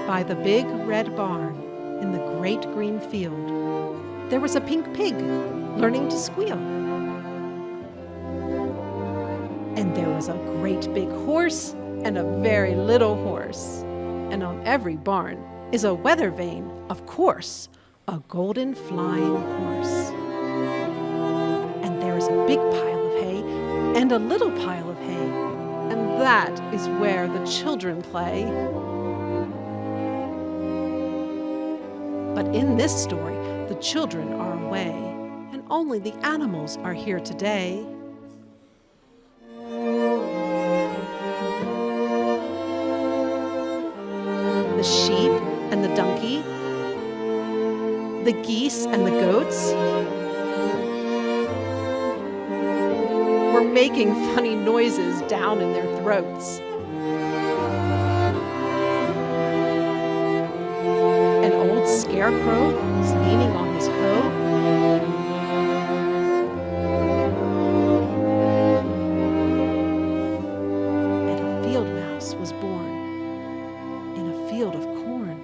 By the big red barn in the great green field, there was a pink pig learning to squeal. And there was a great big horse and a very little horse. And on every barn is a weather vane, of course, a golden flying horse. And there is a big pile of hay and a little pile of hay, and that is where the children play. But in this story, the children are away, and only the animals are here today. The sheep and the donkey, the geese and the goats were making funny noises down in their throats. An old scarecrow was leaning on his hoe. And a field mouse was born in a field of corn.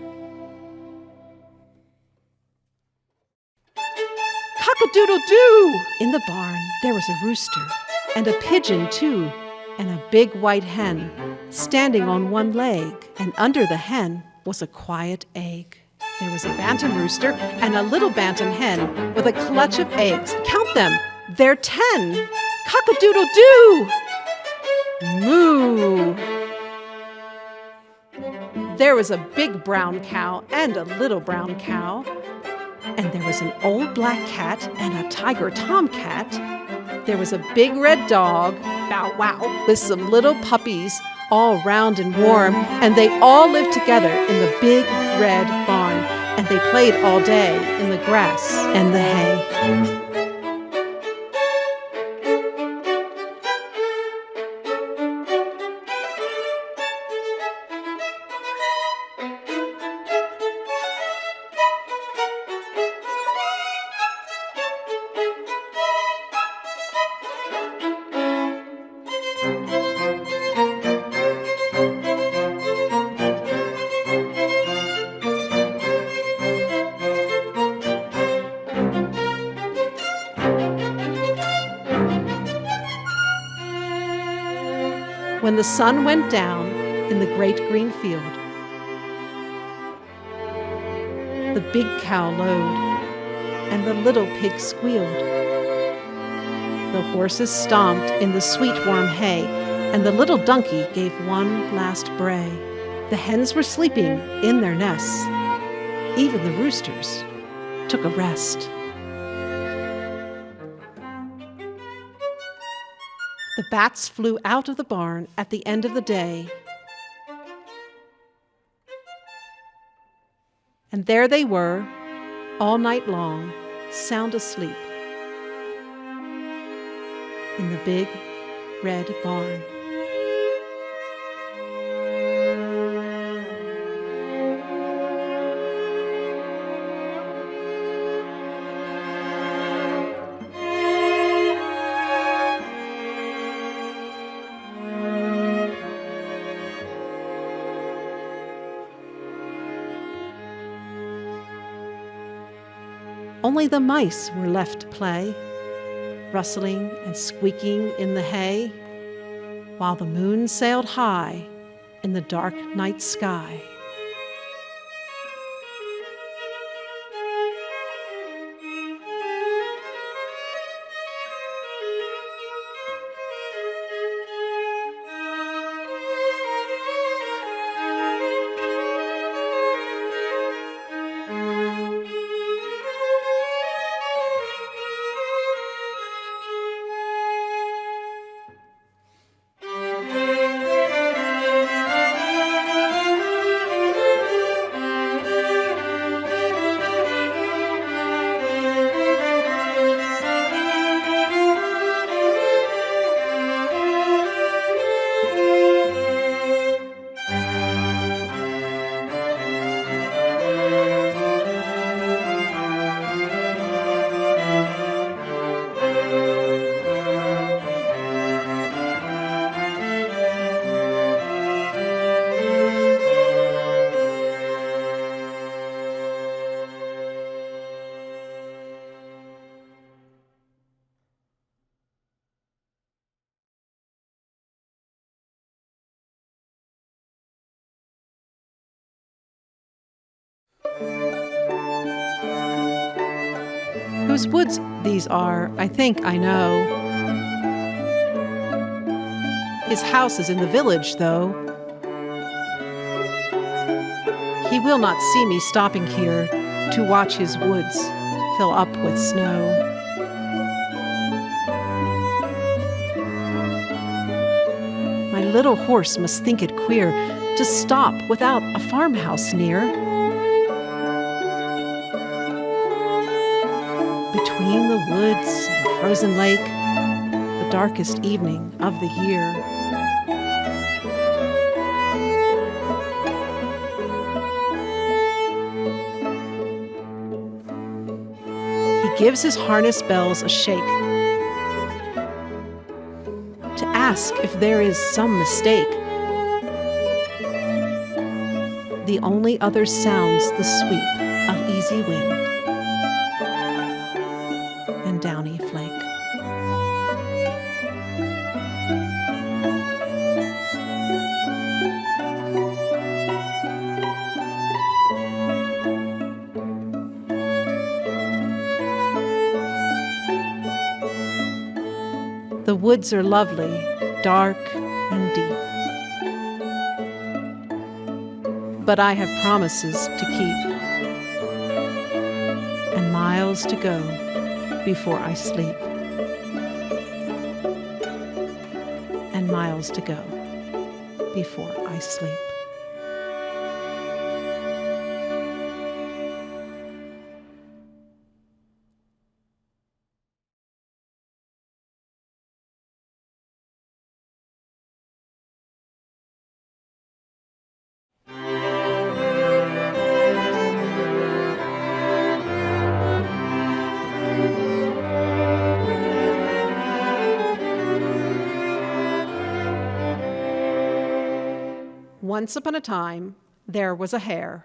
Cock-a-doodle-doo! In the barn there was a rooster, and a pigeon too, and a big white hen standing on one leg, and under the hen was a quiet egg. There was a bantam rooster and a little bantam hen with a clutch of eggs. Count them, they're 10. Cock-a-doodle-doo! Moo! There was a big brown cow and a little brown cow. And there was an old black cat and a tiger tomcat. There was a big red dog, bow wow, with some little puppies, all round and warm, and they all lived together in the big red barn, and they played all day in the grass and the hay. When the sun went down in the great green field, the big cow lowed and the little pig squealed. The horses stomped in the sweet warm hay, and the little donkey gave one last bray. The hens were sleeping in their nests. Even the roosters took a rest. The bats flew out of the barn at the end of the day. And there they were, all night long, sound asleep in the big red barn. Only the mice were left to play, rustling and squeaking in the hay, while the moon sailed high in the dark night sky. Whose woods these are, I think I know. His house is in the village, though. He will not see me stopping here to watch his woods fill up with snow. My little horse must think it queer to stop without a farmhouse near. Between the woods and frozen lake, the darkest evening of the year. He gives his harness bells a shake to ask if there is some mistake. The only other sounds the sweep of easy wind and downy flake. The woods are lovely, dark and deep. But I have promises to keep and miles to go before I sleep. And miles to go before I sleep. Once upon a time, there was a hare.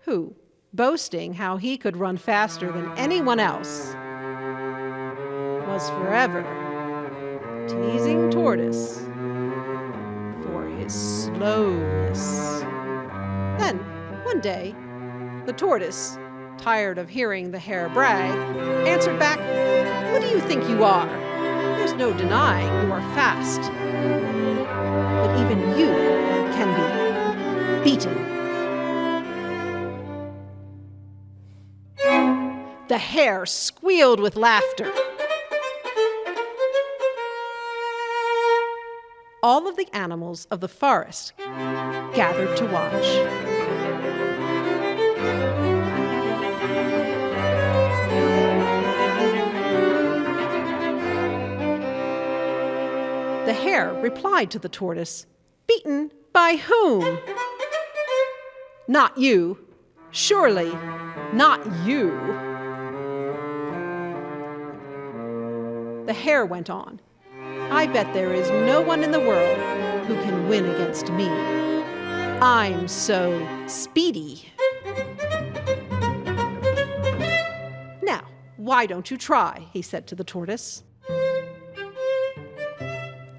Who, boasting how he could run faster than anyone else, was forever teasing Tortoise for his slowness. Then, one day, the Tortoise, tired of hearing the hare brag, answered back, "Who do you think you are? There's no denying you are fast. But even you can be beaten." The hare squealed with laughter. All of the animals of the forest gathered to watch. The hare replied to the tortoise, "Beaten by whom?" "Not you. Surely not you." The hare went on, "I bet there is no one in the world who can win against me. I'm so speedy. Now, why don't you try?" he said to the tortoise.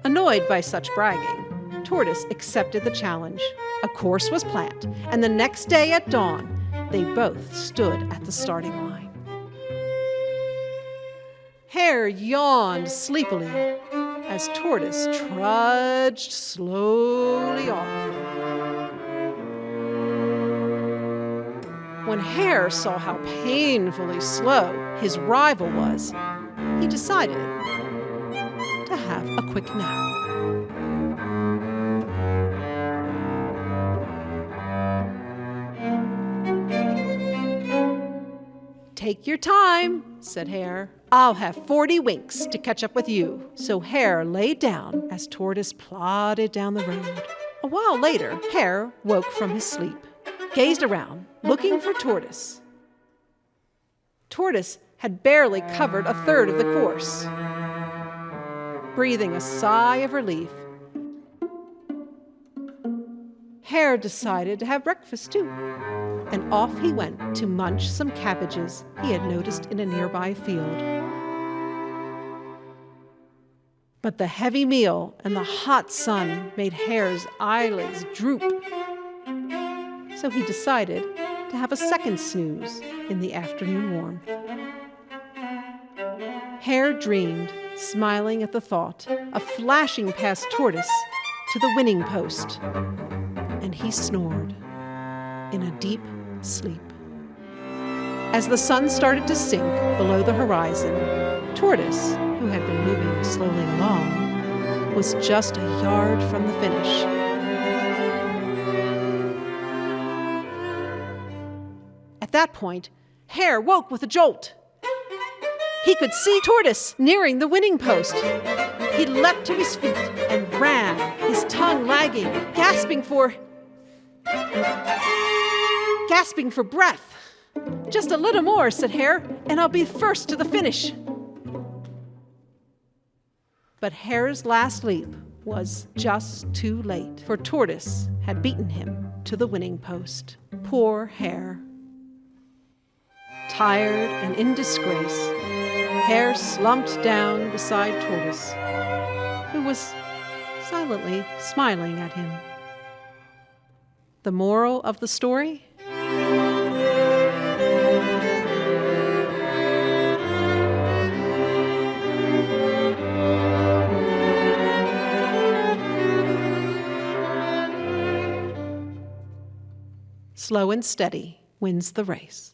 Annoyed by such bragging, Tortoise accepted the challenge. A course was planned, and the next day at dawn, they both stood at the starting line. Hare yawned sleepily as Tortoise trudged slowly off. When Hare saw how painfully slow his rival was, he decided to have a quick nap. "Take your time," said Hare. "I'll have 40 winks to catch up with you." So Hare lay down as Tortoise plodded down the road. A while later, Hare woke from his sleep, gazed around, looking for Tortoise. Tortoise had barely covered a third of the course. Breathing a sigh of relief, Hare decided to have breakfast too, and off he went to munch some cabbages he had noticed in a nearby field. But the heavy meal and the hot sun made Hare's eyelids droop. So he decided to have a second snooze in the afternoon warmth. Hare dreamed, smiling at the thought, of flashing past Tortoise to the winning post, and he snored in a deep sleep. As the sun started to sink below the horizon, Tortoise, who had been moving slowly along, was just a yard from the finish. At that point, Hare woke with a jolt. He could see Tortoise nearing the winning post. He leapt to his feet and ran, his tongue lagging, gasping for breath. "Just a little more," said Hare, "and I'll be first to the finish." But Hare's last leap was just too late, for Tortoise had beaten him to the winning post. Poor Hare. Tired and in disgrace, Hare slumped down beside Tortoise, who was silently smiling at him. The moral of the story? Slow and steady wins the race.